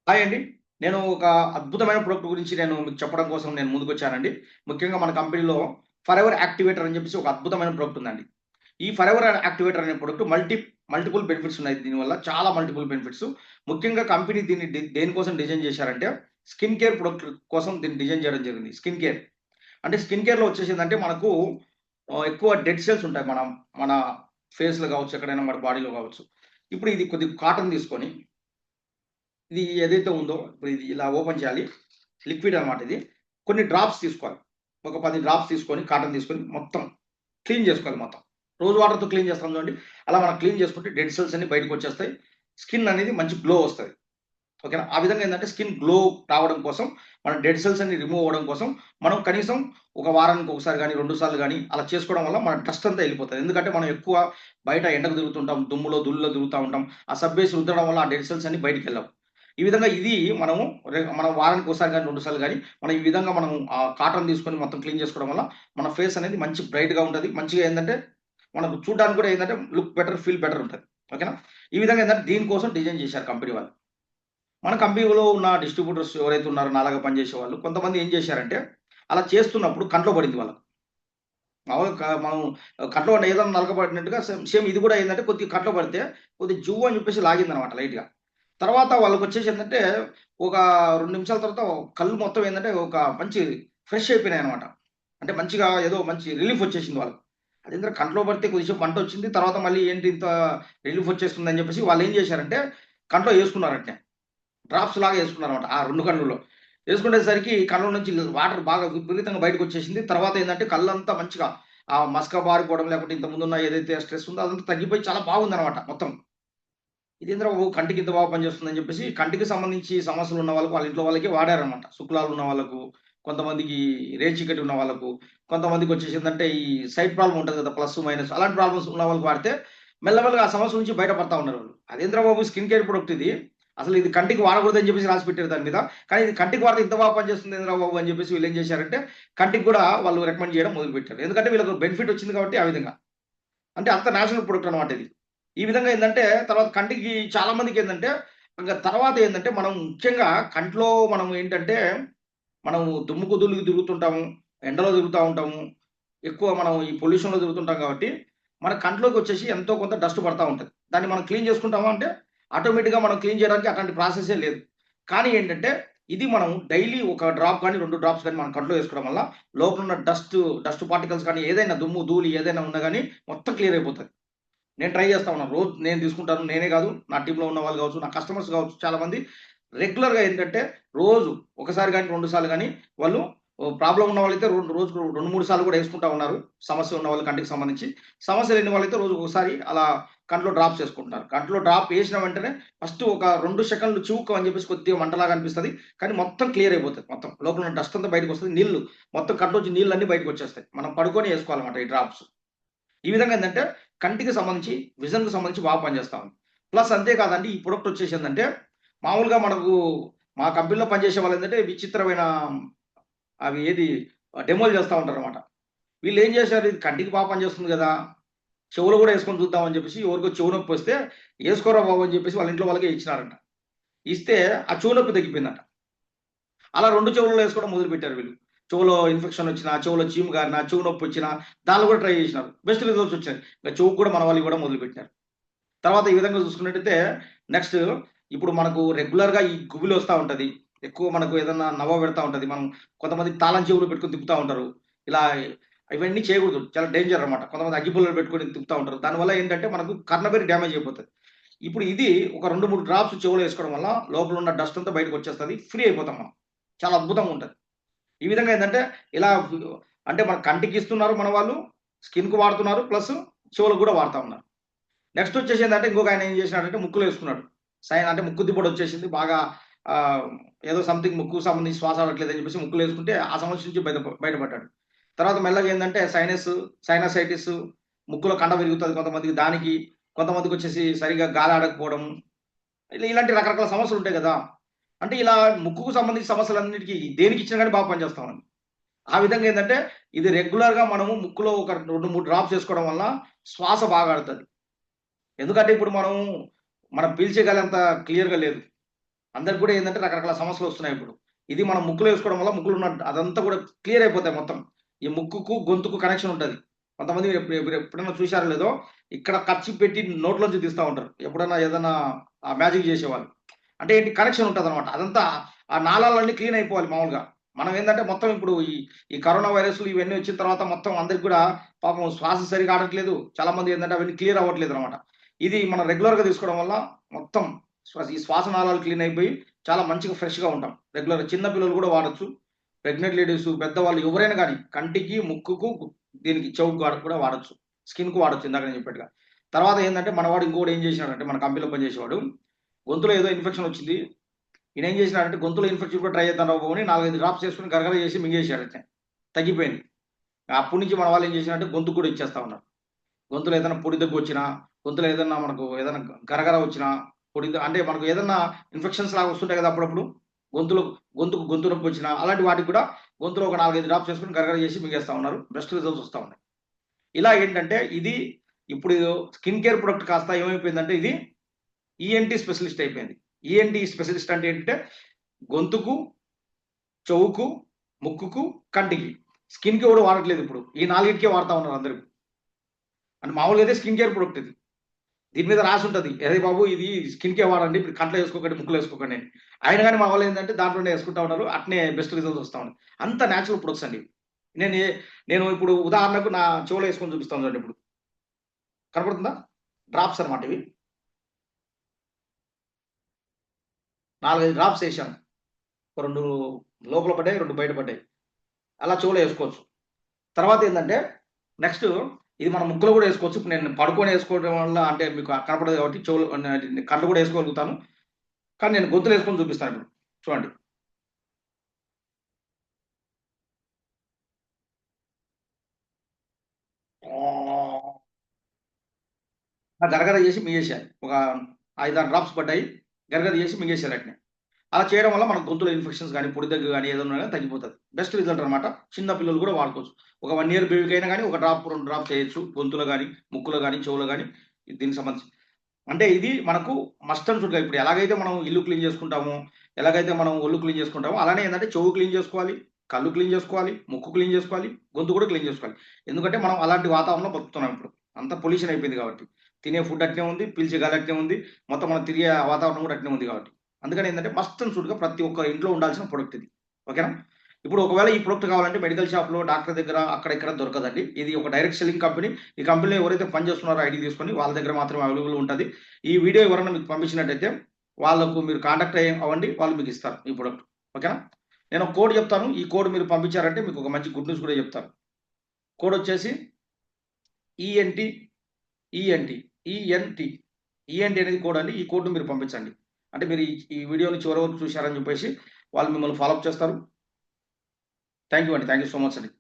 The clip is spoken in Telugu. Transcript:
హాయ్ అండి. నేను ఒక అద్భుతమైన ప్రొడక్ట్ గురించి మీకు చెప్పడం కోసం ముందుకొచ్చానండి. ముఖ్యంగా మన కంపెనీలో ఫరెవర్ యాక్టివేటర్ అని చెప్పేసి ఒక అద్భుతమైన ప్రొడక్ట్ ఉందండి. ఈ ఫరెవర్ యాక్టివేటర్ అనే ప్రొడక్ట్ మల్టిపుల్ బెనిఫిట్స్ ఉన్నాయి దీనివల్ల. చాలా మల్టిపుల్ బెనిఫిట్స్. ముఖ్యంగా కంపెనీ దీన్ని దేనికోసం డిజైన్ చేశారంటే స్కిన్ కేర్ ప్రొడక్ట్ కోసం దీన్ని డిజైన్ చేయడం జరిగింది. Skin care. అంటే స్కిన్ కేర్‌లో వచ్చేసిందంటే మనకు ఎక్కువ డెడ్ సెల్స్ ఉంటాయి. మన ఫేస్‌లో కావచ్చు, ఎక్కడైనా మన బాడీలో కావచ్చు. ఇప్పుడు ఇది కొద్దిగా కాటన్ తీసుకొని ఇది ఏదైతే ఉందో ఇప్పుడు ఇది ఇలా ఓపెన్ చేయాలి. లిక్విడ్ అన్నమాట ఇది. కొన్ని డ్రాప్స్ తీసుకోవాలి. ఒక 10 డ్రాప్స్ తీసుకొని కాటన్ తీసుకొని మొత్తం క్లీన్ చేసుకోవాలి మొత్తం. రోజ్ వాటర్‌తో క్లీన్ చేస్తాం చూడండి. అలా మనం క్లీన్ చేసుకుంటే డెడ్ సెల్స్ అన్నీ బయటకొచ్చేస్తాయి. స్కిన్ అనేది మంచి గ్లో వస్తది. ఓకేనా? ఆ విధంగా ఏందంటే స్కిన్ గ్లో రావడం కోసం, మన డెడ్ సెల్స్ అన్ని రిమూవ్ అవ్వడం కోసం, మనం కనీసం ఒక వారానికి ఒకసారి గాని, 2 సార్లు గాని అలా చేసుకోవడం వల్ల మన డస్ట్ అంతా ఎళ్ళిపోతది. ఎందుకంటే మనం ఎక్కువ బయట ఎండకు తిరుగుతుంటాం. దుమ్ములో, ధూళిలో తిరుగుతా ఉంటాం. ఆ సబ్బేసి రుద్దడం వల్ల ఆ డెడ్ సెల్స్ అన్ని బయటికెళ్ళవు. ఈ విధంగా ఇది మనము మనం వారానికి ఒకసారి గాని, 2 సార్లు గాని మనం ఈ విధంగా మనం కాటన్ తీసుకొని మొత్తం క్లీన్ చేసుకోవడం వల్ల మన ఫేస్ అనేది మంచి బ్రైట్‌గా ఉంటది. మంచిగా ఏందంటే మనకు చూడడానికి కూడా ఏందంటే లుక్ బెటర్, ఫీల్ బెటర్ ఉంటది. ఓకేనా? ఈ విధంగా ఏందంటే దీనికోసం డిజైన్ చేశారు కంపెనీ వాళ్ళు. మన కంపెనీలో ఉన్న డిస్ట్రిబ్యూటర్స్ ఎవరైతే ఉన్నారో నాలాగా పనిచేసేవాళ్ళు, కొంతమంది ఏం చేశారంటే, అలా చేస్తున్నప్పుడు కంట్లో పడింది వాళ్ళకి. మామూలుగా మనం కంట్లో ఏదైనా నలకబడినట్టుగా సేమ్ ఇది కూడా ఏందంటే కొద్దిగా కంట్లో పడితే, కొద్దిగా జువ్ అని చెప్పేసి లాగిందనమాట లైట్‌గా. తర్వాత వాళ్ళకొచ్చేసి ఏందంటే, ఒక 2 నిమిషాల తర్వాత కళ్ళు మొత్తం ఏందంటే, ఒక మంచి ఫ్రెష్ అయిపోయినాయనమాట. అంటే మంచిగా ఏదో మంచి రిలీఫ్ వచ్చేసింది వాళ్ళకి. అదేందిరా కంట్లో పడితే కొద్దిసేపు మంటొచ్చింది. తర్వాత మళ్ళీ ఏంటి ఇంత రిలీఫ్ వచ్చేస్తుందని చెప్పేసి వాళ్ళేం చేశారంటే, కంట్లో యేసుకున్నారటనే. డ్రాప్స్ లాగా యేసుకున్నారన్నమాట. ఆ 2 కళ్ళులో. యేసుకునేసరికి కళ్ళ నుంచి వాటర్ బాగా విపరీతంగా బయటకొచ్చేసింది. తర్వాత ఏందంటే కళ్ళంతా మంచిగా మసక బారిపోవడం లేకపోతే ఇంతకుముందున్న ఏదైతే స్ట్రెస్ ఉందో అదంతా తగ్గిపోయి చాలా బాగుందన్నమాట మొత్తం. ఇదేందిరా బాబు కంటికి ఇంత బాగా పనిచేస్తుందని చెప్పేసి కంటికి సంబంధించి సమస్యలున్న వాళ్ళకి వాళ్ళ ఇంట్లో వాళ్ళకి వాడారన్నమాట. శుక్లాలున్న వాళ్ళకు, కొంతమందికి రేచీకటి ఉన్న వాళ్ళకు, కొంతమందికొచ్చేసిందంటే ఈ సైట్ ప్రాబ్లమ్ ఉంటది కదా! ప్లస్, మైనస్ అలాంటి ప్రాబ్లమ్స్ ఉన్న వాళ్ళకి వాడితే మెల్లమెల్లగా ఆ సమస్య నుంచి బయట పడతా ఉన్నారు వాళ్ళు. అదేందిరా బాబు స్కిన్ కేర్ ప్రొడక్ట్ ఇది. అసలు ఇది కంటికి వాడకూడదని చెప్పేసి రాసి పెట్టారు దాని మీద. కానీ ఇది కంటికి వాడితే ఇంత బాగా పనిచేస్తుంది ఏందిరా బాబు అని చెప్పేసి వీళ్ళేం చేశారంటే కంటికి కూడా వాళ్ళు రికమెండ్ చేయడం మొదలుపెట్టారు. ఎందుకంటే వీళ్ళకి బెనిఫిట్ వచ్చింది కాబట్టి ఆ విధంగా. అంటే అంత నేచురల్ ప్రొడక్ట్ అన్నమాట ఇది. ఈ విధంగా ఏందంటే తర్వాత కంటికి చాలా మందికేందంటే ఇంక తర్వాత ఏందంటే మనం ముఖ్యంగా కంట్లో మనం ఏంటంటే మనం దుమ్ముకు ధూళికి తిరుగుతుంటాము. ఎండలో తిరుగుతా ఉంటాము. ఎక్కువ మనం ఈ పొల్యూషన్‌లో తిరుగుతుంటాం కాబట్టి మన కంట్లోకొచ్చేసి ఎంతో కొంత డస్ట్ పడతా ఉంటది. దాన్ని మనం క్లీన్ చేసుకుంటామా అంటే ఆటోమేటిక్‌గా మనం క్లీన్ చేయడానికి అట్లాంటి ప్రాసెసే లేదు. కానీ ఏంటంటే ఇది మనం డైలీ ఒక డ్రాప్ గాని, 2 డ్రాప్స్ గాని మనం కంట్లో వేసుకోవడం వల్ల లోపలున్న డస్ట్ పార్టికల్స్ కానీ ఏదైనా దుమ్ము, ధూళి ఏదైనా ఉన్నా గాని మొత్తం క్లియర్ అయిపోతది. నేను ట్రై చేస్తా ఉన్నాను. రోజు నేను తీసుకుంటాను. నేనే కాదు నా టీమ్‌లో ఉన్న వాళ్ళు కావచ్చు, నా కస్టమర్స్ కావచ్చు చాలామంది రెగ్యులర్‌గా ఏంటంటే రోజు ఒకసారి గాని, 2 సార్లు గాని వాళ్ళు ప్రాబ్లమ్ ఉన్న వాళ్ళైతే రోజుకు 2, 3 సార్లు కూడా యేసుకుంటా ఉన్నారు. సమస్య ఉన్న వాళ్ళు కంటికి సంబంధించి. సమస్య లేని వాళ్ళైతే రోజుకి ఒకసారి అలా కంట్లో డ్రాప్స్ యేసుకుంటున్నారు. కంట్లో డ్రాప్ యేసిన వెంటనే ఫస్ట్ ఒక 2 సెకన్లు చివుకు అని చెప్పేసి కొద్దిగా మంటలాగా అనిపిస్తది. కానీ మొత్తం క్లియర్ అయిపోతది. మొత్తం లోపల ఉన్న డస్ట్ అంతా బయటకొస్తది. మొత్తం కంట్లోంచి నీళ్ళన్నీ బయటకొచ్చేస్తాయి. మనం పడుకొని యేసుకోవాలన్నమాట ఈ డ్రాప్స్. ఈ విధంగా ఏందంటే కంటికి సంబంధించి, విజన్‌కి సంబంధించి బాగా పనిచేస్తా ఉంది. ప్లస్ అంతే కాదండి ఈ ప్రొడక్ట్ వచ్చేసిందంటే మామూలుగా మనకు మా కంపెనీలో పనిచేసే వాళ్ళేందంటే విచిత్రమైన అవి ఏది డెమోలు చేస్తా ఉంటారనమాట. వీళ్ళేం చేశారు ఇది కంటికి బాగా పనిచేస్తుంది గదా! చెవులో గూడా యేసుకొని చూద్దాం అని చెప్పేసి ఎవరికో చెవు నొప్పొస్తే "యేసుకోరా బాబు" అని చెప్పేసి వాళ్ళ ఇంట్లో వాళ్ళకే ఇచ్చినారంట. ఇస్తే ఆ చెవు నొప్పి తగ్గిపోయిందంట. అలా 2 చెవులలో యేసుకోవడం మొదలుపెట్టారు వీళ్ళు. చెవులో ఇన్ఫెక్షన్ వచ్చినా, చెవులో చీము గారినా, చెవు నొప్పొచ్చినా దానిలో కూడా ట్రై చేసినారు. బెస్ట్ రిజల్ట్స్ వచ్చాయి. ఇంక చెవుకి కూడా మన వాళ్ళు ఇవ్వడం మొదలుపెట్టారు. తర్వాత ఈ విధంగా చూసుకున్నట్టయితే నెక్స్ట్ ఇప్పుడు మనకు రెగ్యులర్‌గా ఈ గుబులొస్తా ఉంటది. ఎక్కువ మనకు ఏదన్నా నవ్వ పెడతా ఉంటది. కొంతమంది తాళం చెవులు పెట్టుకొని తిప్పుతా ఉంటారు. ఇలా ఇవన్నీ చేయకూడదు. చాలా డేంజర్ అన్నమాట. కొంతమంది అగ్గిపుల్లలు పెట్టుకొని తిప్పుతా ఉంటారు. దానివల్ల ఏంటంటే మనకు కర్ణబెర్రీ డ్యామేజ్ అయిపోతది. ఇప్పుడు ఇది ఒక 2, 3 డ్రాప్స్ చెవులో ఏసుకోవడం వల్ల లోపల ఉన్న డస్ట్ అంతా బయటకొచ్చేస్తది. ఫ్రీ అయిపోతాం మనం. చాలా అద్భుతంగా ఉంటది. ఈ విధంగా ఏందంటే ఇలా అంటే మన కంటికి ఇస్తున్నారు మన వాళ్ళు, స్కిన్‌కి వాడుతున్నారు. ప్లస్ చెవులకు గూడా వాడతా ఉన్నారు. నెక్స్ట్ వచ్చేసి ఏందంటే ఇంకొక ఆయన ఏం చేసినాడంటే ముక్కులో యేసుకున్నాడు. అంటే ముక్కు దిబ్బడ వచ్చేసింది. బాగా ఆహ్, ఏదో సంథింగ్ ముక్కుకు సంబంధించి శ్వాస ఆడట్లేదని చెప్పేసి ముక్కులో యేసుకుంటే ఆ సమస్య నుంచి బయటపడ్డాడు. తర్వాత మెల్లగా ఏందంటే సైనసైటిస్, ముక్కులో కండ విరుగుతది కొంతమందికి దానికి, కొంతమందికొచ్చేసి సరిగ్గా గాలి ఆడకపోవడం ఇలాంటి రకరకాల సమస్యలుంటాయి గదా! అంటే ఇలా ముక్కుకు సంబంధించిన సమస్యలన్నిటికి దేనికిచ్చినా గాని బాగా పనిచేస్తామండి. ఆ విధంగా ఏందంటే ఇది రెగ్యులర్‌గా మనము ముక్కులో ఒక 2, 3 డ్రాప్స్ యేసుకోవడం వల్ల శ్వాస బాగా ఆడతది. ఎందుకంటే ఇప్పుడు మనం పీల్చే గాలి అంత క్లియర్‌గా లేదు. అందరికి కూడా ఏంటంటే రకరకాల సమస్యలు వస్తున్నాయి ఇప్పుడు. ఇది మనం ముక్కులో వేసుకోవడం వల్ల ముక్కులో ఉన్న అదంతా కూడా క్లియర్ అయిపోతాయి మొత్తం. ఈ ముక్కుకు, గొంతుకు కనెక్షన్ ఉంటది. కొంతమంది ఎప్పుడైనా చూసారో లేదో ఇక్కడ కర్చీఫ్ పెట్టి నోట్లోంచి తీస్తా ఉంటారు. ఎప్పుడైనా ఏదైనా మ్యాజిక్ చేసేవాళ్ళు. అంటే ఏంటి కనెక్షన్ ఉంటదనమాట. అదంతా ఆ నాళాలన్నీ క్లీన్ అయిపోవాలి మామూలుగా. మనం ఏందంటే మొత్తం ఇప్పుడు ఈ కరోనా వైరస్‌లు ఇవన్నీ వచ్చిన తర్వాత మొత్తం అందరికి కూడా పాపం శ్వాస సరిగ్గా ఆడట్లేదు. చాలా మంది ఏందంటే అవన్నీ క్లియర్ అవ్వట్లేదనమాట. ఇది మనం రెగ్యులర్‌గా తీసుకోవడం వల్ల మొత్తం ఈ శ్వాసనాళాలు క్లీన్ అయిపోయి చాలా మంచిగా ఫ్రెష్‌గా ఉంటాం. రెగ్యులర్‌గా చిన్న పిల్లలు కూడా వాడొచ్చు. ప్రెగ్నెంట్ లేడీస్, పెద్దవాళ్ళు ఎవరైనా గాని కంటికి, ముక్కుకు, దీనికి చెవుకి కూడా వాడొచ్చు. స్కిన్‌కు వాడొచ్చు ఇందాక నేను చెప్పినట్టుగా. తర్వాత ఏందంటే మనవాడు ఇంకోటి ఏం చేసినాడంటే మన కంపెనీలో పనిచేసేవాడు. గొంతులో ఏదో ఇన్ఫెక్షన్ వచ్చింది. ఈయన ఏం చేసినాడంటే గొంతులో ఇన్ఫెక్షన్ కూడా ట్రై చేద్దాం అని 4, 5 డ్రాప్స్ చేసుకొని గరగర చేసి మింగేసాడు అట్నే. తగ్గిపోయింది. అప్పటి నుంచి మన వాళ్ళు ఏం చేసినారంటే గొంతుకు కూడా ఇచ్చేస్తా ఉన్నారు. గొంతులో ఏదైనా పొడి దగ్గు వచ్చినా, గొంతులో ఏదన్నా మనకు ఏదైనా గరగర వచ్చినా, అంటే మనకు ఏదన్నా ఇన్ఫెక్షన్స్ లాగా వస్తుంటాయి కదా అప్పుడప్పుడు. గొంతులో గొంతు నొప్పి వచ్చినా, అలాంటి వాటికి కూడా గొంతులో ఒక 4, 5 డ్రాప్స్ చేసుకొని గరగర చేసి మింగేస్తా ఉన్నారు. బెస్ట్ రిజల్ట్స్ వస్తా ఉన్నాయి. ఇలా ఏంటంటే ఇది ఇప్పుడు స్కిన్ కేర్ ప్రొడక్ట్ కాస్త ఏమైపోయిందంటే ఇది ఈఎన్‌టీ స్పెషలిస్ట్ అయిపోయింది. ఈఎన్‌టీ స్పెషలిస్ట్ అంటే ఏంటంటే గొంతుకు, చెవుకు, ముక్కుకు, కంటికి. స్కిన్‌కి ఎవడు వాడట్లేదు ఇప్పుడు. ఈ 4టికే వాడతా ఉన్నారు అందరూ. అంటే మామూలుగా అయితే స్కిన్ కేర్ ప్రొడక్ట్ ఇది. దీని మీద రాసుంటది. "అరే బాబు ఇది స్కిన్‌కే వాడండి. ఇప్పుడు కంట్లో ఏసుకోకండి, ముక్కులో ఏసుకోకండి" అని. అయినా గాని మా వాళ్ళేందంటే దాంట్లోనే ఏసుకుంటా ఉన్నారు. అట్నే బెస్ట్ రిజల్ట్స్ వస్తా ఉన్నాయి. అంత నేచురల్ ప్రొడక్ట్స్ అండి. నేను ఇప్పుడు ఉదాహరణకు నా చెవులో ఏసుకొని చూపిస్తాను చూడండి ఇప్పుడు. కనపడుతుందా? డ్రాప్స్ అన్నమాట ఇవి. 4, 5 డ్రాప్స్ ఏశాను. ఒక 2 లోపల పడ్డాయి, 2 బయట పడ్డాయి. అలా చెవులో ఏసుకోవచ్చు. తర్వాతేందంటే నెక్స్ట్ ఇది మనం ముక్కులో గూడా ఏసుకోవచ్చు. ఇప్పుడు నేను పడుకొని ఏసుకోవడం వల్ల అంటే మీకు కనపడదు కాబట్టి చెవులో కళ్ళు గూడా ఏసుకోగలుగుతాను. కానీ నేను గొంతులో ఏసుకొని చూపిస్తాను ఇప్పుడు. చూడండి. గరగర చేసి మింగేసేయాలి. ఒక 5, 6 డ్రాప్స్ పడ్డాయి. గరగర చేసి మింగేసేయాలి అట్నే. అలా చేయడం వల్ల మన గొంతులో ఇన్ఫెక్షన్స్ గాని, పొడి దగ్గు గాని ఏదన్నా గాని తగ్గిపోతది. బెస్ట్ రిజల్ట్ అన్నమాట. చిన్న పిల్లలు గూడా వాడుకోవచ్చు. ఒక 1 ఇయర్ బేబీకైనా గాని ఒక డ్రాప్, 2 డ్రాప్స్ చేయొచ్చు. గొంతులో గాని, ముక్కులో గాని, చెవులో గాని దీనికి సంబంధించి. అంటే ఇది మనకు మస్ట్ అండ్ షుడ్‌గా ఇప్పుడు ఎలాగైతే మనం ఇల్లు క్లీన్ చేసుకుంటామో, ఎలాగైతే మనం ఒళ్ళు క్లీన్ చేసుకుంటామో, అలానే ఏందంటే చెవు క్లీన్ చేసుకోవాలి, కళ్ళు క్లీన్ చేసుకోవాలి, ముక్కు క్లీన్ చేసుకోవాలి, గొంతు కూడా క్లీన్ చేసుకోవాలి. ఎందుకంటే మనం అలాంటి వాతావరణంలో బతుకుతున్నాం ఇప్పుడు. అంతా పొల్యూషన్ అయిపోయింది కాబట్టి. తినే ఫుడ్ అట్నే ఉంది, పీల్చే గాలి అట్నే ఉంది, మొత్తం మనం తిరిగే వాతావరణం కూడా అట్నే ఉంది కాబట్టి. అందుకని ఏందంటే మస్ట్ అండ్ షుడ్‌గా ప్రతి ఒక్క ఇంట్లో ఉండాల్సిన ప్రొడక్ట్ ఇది. ఓకేనా? ఇప్పుడు ఒకవేళ ఈ ప్రొడక్ట్ కావాలంటే మెడికల్ షాప్‌లో, డాక్టర్ దగ్గర అక్కడ ఇక్కడ దొరకదండి. ఇది ఒక డైరెక్ట్ సెల్లింగ్ కంపెనీ. ఈ కంపెనీలో ఎవరైతే పని చేస్తున్నారో ఐడీ తీసుకొని వాళ్ళ దగ్గర మాత్రమే అవైలబుల్ ఉంటది. ఈ వీడియో ఎవరైనా మీకు పంపించినట్టయితే వాళ్ళకు మీరు కాంటాక్ట్ అవ్వండి. వాళ్ళు మీకు ఇస్తారు ఈ ప్రొడక్ట్. ఓకేనా? నేను ఒక కోడ్ చెప్తాను. ఈ కోడ్ మీరు పంపించారంటే మీకు ఒక మంచి గుడ్ న్యూస్ కూడా చెప్తాను. కోడ్ వచ్చేసి ఈఎన్‌టీ, ఈఎన్‌టీ, ఈఎన్‌టీ. ఈఎన్‌టీ అనేది కోడ్ అండి. ఈ కోడ్‌ని మీరు పంపించండి. అంటే మీరు ఈ వీడియోని చివరి వరకు చూశారని చెప్పేసి వాళ్ళు మిమ్మల్ని ఫాలో అప్ చేస్తారు. థాంక్ యూ అండి. థాంక్ యూ సో మచ్ అండి.